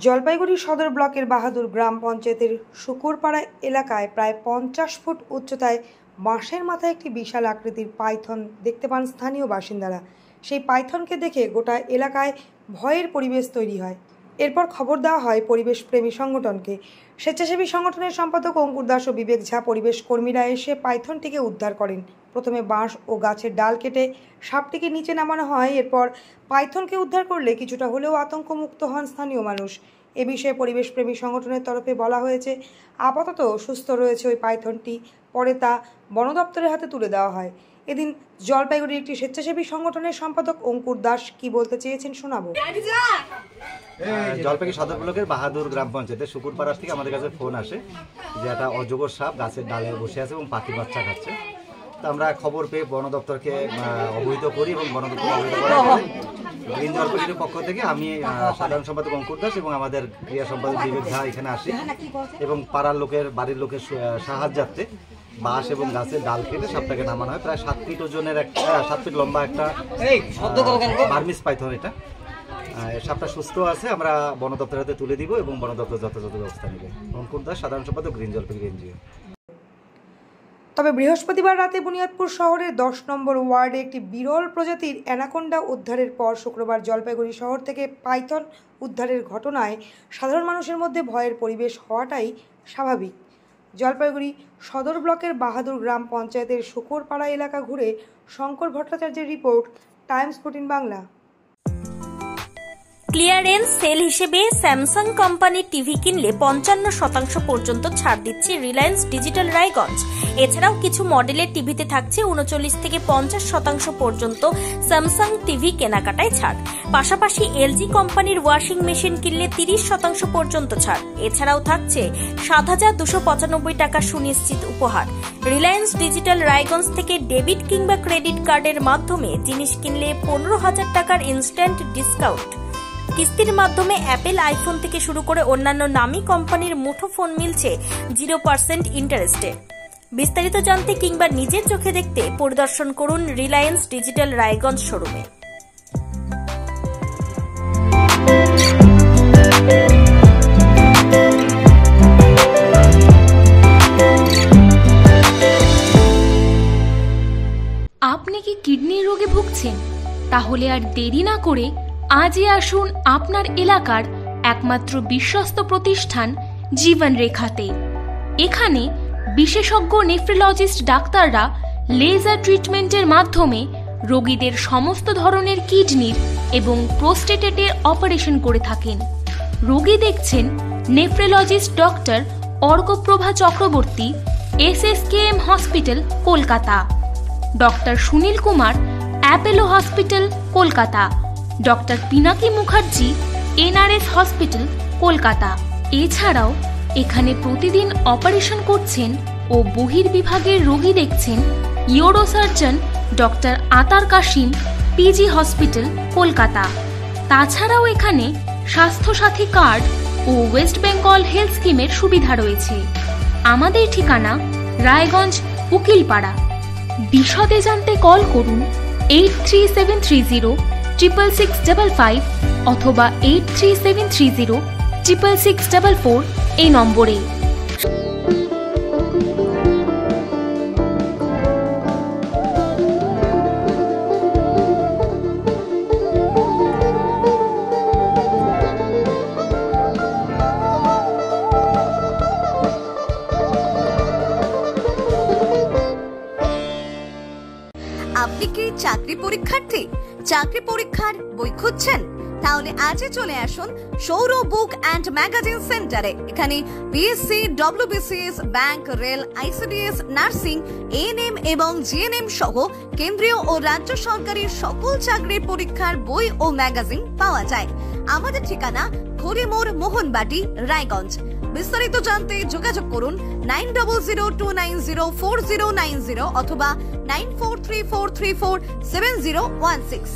জলপাইগুড়ি সদর ব্লকের বাহাদুর গ্রাম পঞ্চায়েতের শুকুরপাড়া এলাকায় প্রায় 50 ফুট উচ্চতায় বাঁশের মাথায় একটি বিশাল আকৃতির পাইথন দেখতে পান স্থানীয় বাসিন্দারা। সেই পাইথনকে দেখে গোটা এলাকায় ভয়ের পরিবেশ তৈরি হয়। এরপর খবর দেওয়া হয় পরিবেশ প্রেমী সংগঠনকে। স্বেচ্ছাসেবী সংগঠনের সম্পাদক অঙ্কুর দাস ও বিবেক ঝা পরিবেশ কর্মীরা এসে পাইথনটিকে উদ্ধার করেন। প্রথমে বাঁশ ও গাছের ডাল কেটে সাপটিকে নিচে নামানো হয়। এরপর পাইথনকে উদ্ধার করলে কিছুটা হলেও আতঙ্কমুক্ত হন স্থানীয় মানুষ। এ বিষয়ে পরিবেশ প্রেমী সংগঠনের তরফে বলা হয়েছে, আপাতত সুস্থ রয়েছে ওই পাইথনটি, পরে তা বন দপ্তরের হাতে তুলে দেওয়া হয়। এদিন জলপাইগুড়ির একটি স্বেচ্ছাসেবী সংগঠনের সম্পাদক অঙ্কুর দাস কি বলতে চেয়েছেন শোনাবো। জলপাইগুড়ি সদর ব্লকের বাহাদুর গ্রাম পঞ্চায়েতের শুকুরপাড়া থেকে আমাদের কাছে ফোন আসে যে একটা অজগর সাপ গাছের ডালে বসে আছে এবং পাখির বাচ্চা খাচ্ছে। তো আমরা খবর পেয়ে বন দপ্তরকে অবহিত করি এবং বন দপ্তর অবহিত করার পরে গ্রিন জলপাইগুড়ির পক্ষ থেকে আমি সাধারণ সম্পাদক অঙ্কুর দাস এবং আমাদের ক্রিয়া সম্পাদক বিবেক ঝা এখানে আসি এবং পাড়ার লোকের বাড়ির লোকের সাহায্যার্থে বাঁশ এবং গাছের ডাল কেটে সাপটাকে নামানো হয়। প্রায় 7 ফিট ওজনের 7 ফিট লম্বা একটা বার্মিস পাইথন। এটা সাপটা সুস্থ আছে, আমরা বন দপ্তরের হাতে তুলে দিব এবং বন দপ্তর যথাযথ ব্যবস্থা নেবে। অঙ্কুর দাস, সাধারণ সম্পাদক, গ্রিন জলপাইগুড়ি এনজিও। তবে বৃহস্পতিবার রাতে বুনিয়াদপুর শহরের 10 নম্বর ওয়ার্ডে একটি বিরল প্রজাতির অ্যানাকোন্ডা উদ্ধারের পর শুক্রবার জলপাইগুড়ি শহর থেকে পাইথন উদ্ধারের ঘটনায় সাধারণ মানুষের মধ্যে ভয়ের পরিবেশ হওয়াটাই স্বাভাবিক। জলপাইগুড়ি সদর ব্লকের বাহাদুর গ্রাম পঞ্চায়েতের শুকুরপাড়া এলাকা ঘুরে শঙ্কর ভট্টাচার্যের report, Times 14 Bangla. Clearance sale হিসেবে স্যামসাং কোম্পানির টিভি কিনলে 55% পর্যন্ত ছাড় দিচ্ছে রিলায়েন্স ডিজিটাল রায়গঞ্জ। এছাড়াও কিছু মডেলের টিভিতে থাকছে 39 থেকে 50% পর্যন্ত স্যামসাং টিভি কেনাকাটায় ছাড়। পাশাপাশি এলজি কোম্পানির ওয়াশিং মেশিন কিনলে 30% পর্যন্ত ছাড়। এছাড়াও থাকছে 7,295 টাকা সুনিশ্চিত উপহার। রিলায়েন্স ডিজিটাল রায়গঞ্জ থেকে ডেবিট কিংবা ক্রেডিট কার্ডের মাধ্যমে জিনিস কিনলে 15,000 টাকার ইনস্ট্যান্ট ডিসকাউন্ট। কিস্তির মাধ্যমে অ্যাপেল আইফোন থেকে শুরু করে অন্যান্য নামী কোম্পানির মুঠোফোন মিলছে 0% ইন্টারেস্টে। বিস্তারিত জানতে কিংবা নিজের চোখে দেখতে পরিদর্শন করুন রিলায়েন্স ডিজিটাল রায়গঞ্জ শোরুমে। আপনি কি কিডনির রোগে ভুগছেন? তাহলে আর দেরি না করে আজই আসুন আপনার এলাকার একমাত্র বিশ্বস্ত প্রতিষ্ঠান জীবন রেখাতে। এখানে বিশেষজ্ঞ নেফ্রোলজিস্ট ডাক্তাররা লেজার ট্রিটমেন্টের মাধ্যমে রোগীদের সমস্ত ধরনের কিডনির এবং প্রোস্টেটের অপারেশন করে থাকেন। রোগী দেখছেন nephrologist doctor Arkaprava Chakraborty, SSKM hospital, Kolkata. Doctor Sunil Kumar, Apollo hospital, Kolkata. Doctor Pinaki Mukherjee, NRS hospital, Kolkata. এছাড়াও এখানে প্রতিদিন অপারেশন করছেন ও বহির্বিভাগের রোগী দেখছেন ইউরোসার্জন ডক্টর আতার কাশিম, PG হসপিটাল, কলকাতা। তাছাড়াও এখানে স্বাস্থ্যসাথী কার্ড ও ওয়েস্ট বেঙ্গল হেলথ স্কিমের সুবিধা রয়েছে। আমাদের ঠিকানা রায়গঞ্জ, উকিলপাড়া। বিশদে জানতে কল করুন 8373066655 অথবা 8373066644 এই নম্বরে। আপনি কি চাকরি পরীক্ষার্থী? চাকরি পরীক্ষার বই খুঁজছেন? তাহলে আজই চলে আসুন সৌরভ বুক অ্যান্ড ম্যাগাজিন সেন্টারে। এখানে BSc, WBCS, bank, rail, ICDS, nursing, ANM এবং GNM সহ কেন্দ্রীয় ও রাজ্য সরকারের সকল চাকরির পরীক্ষার বই ও ম্যাগাজিন পাওয়া যায়। আমাদের ঠিকানা খড়িমোড়, মোহনবাটি, রায়গঞ্জ। বিস্তারিত জানতে যোগাযোগ করুন 9002904090 অথবা 9434347016।